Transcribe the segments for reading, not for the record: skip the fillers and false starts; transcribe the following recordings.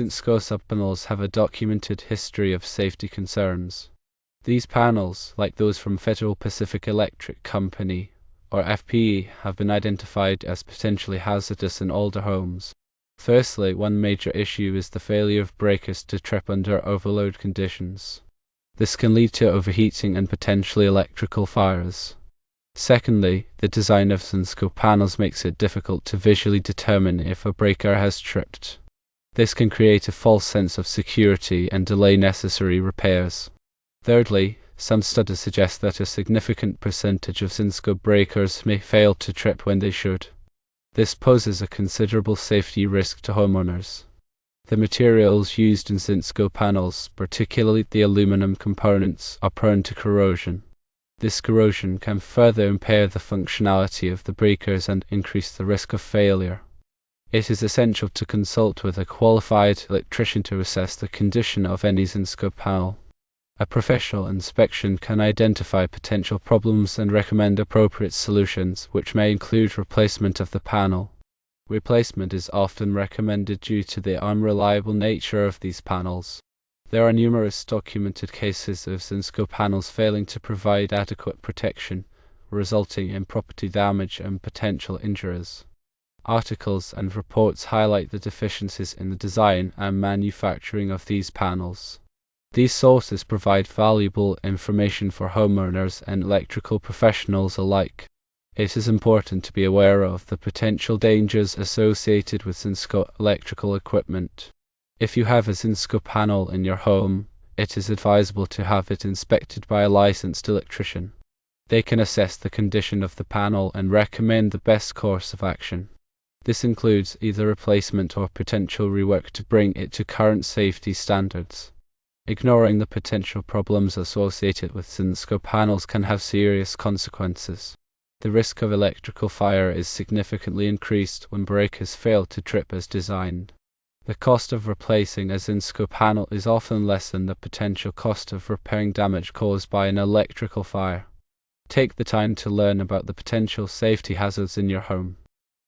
Zinsco subpanels have a documented history of safety concerns. These panels, like those from Federal Pacific Electric Company or FPE, have been identified as potentially hazardous in older homes. Firstly, one major issue is the failure of breakers to trip under overload conditions. This can lead to overheating and potentially electrical fires. Secondly, the design of Zinsco panels makes it difficult to visually determine if a breaker has tripped. This can create a false sense of security and delay necessary repairs. Thirdly, some studies suggest that a significant percentage of Zinsco breakers may fail to trip when they should. This poses a considerable safety risk to homeowners. The materials used in Zinsco panels, particularly the aluminum components, are prone to corrosion. This corrosion can further impair the functionality of the breakers and increase the risk of failure. It is essential to consult with a qualified electrician to assess the condition of any Zinsco panel. A professional inspection can identify potential problems and recommend appropriate solutions, which may include replacement of the panel. Replacement is often recommended due to the unreliable nature of these panels. There are numerous documented cases of Zinsco panels failing to provide adequate protection, resulting in property damage and potential injuries. Articles and reports highlight the deficiencies in the design and manufacturing of these panels. These sources provide valuable information for homeowners and electrical professionals alike. It is important to be aware of the potential dangers associated with Zinsco electrical equipment. If you have a Zinsco panel in your home, it is advisable to have it inspected by a licensed electrician. They can assess the condition of the panel and recommend the best course of action. This includes either replacement or potential rework to bring it to current safety standards. Ignoring the potential problems associated with Zinsco panels can have serious consequences. The risk of electrical fire is significantly increased when breakers fail to trip as designed. The cost of replacing a Zinsco panel is often less than the potential cost of repairing damage caused by an electrical fire. Take the time to learn about the potential safety hazards in your home.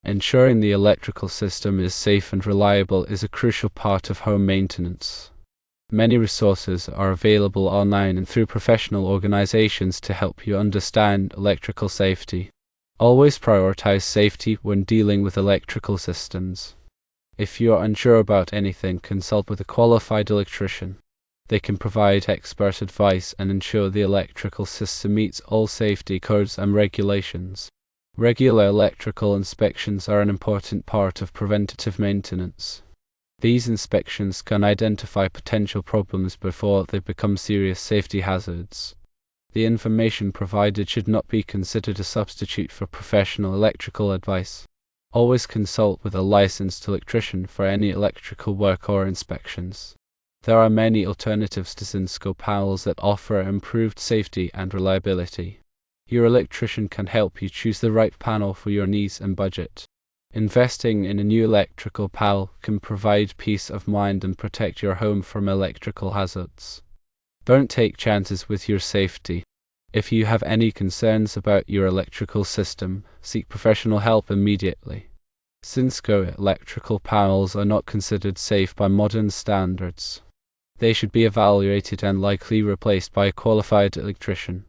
Ensuring the electrical system is safe and reliable is a crucial part of home maintenance. Many resources are available online and through professional organizations to help you understand electrical safety. Always prioritize safety when dealing with electrical systems. If you are unsure about anything, consult with a qualified electrician. They can provide expert advice and ensure the electrical system meets all safety codes and regulations. Regular electrical inspections are an important part of preventative maintenance. These inspections can identify potential problems before they become serious safety hazards. The information provided should not be considered a substitute for professional electrical advice. Always consult with a licensed electrician for any electrical work or inspections. There are many alternatives to Zinsco panels that offer improved safety and reliability. Your electrician can help you choose the right panel for your needs and budget. Investing in a new electrical panel can provide peace of mind and protect your home from electrical hazards. Don't take chances with your safety. If you have any concerns about your electrical system, seek professional help immediately. Zinsco electrical panels are not considered safe by modern standards. They should be evaluated and likely replaced by a qualified electrician.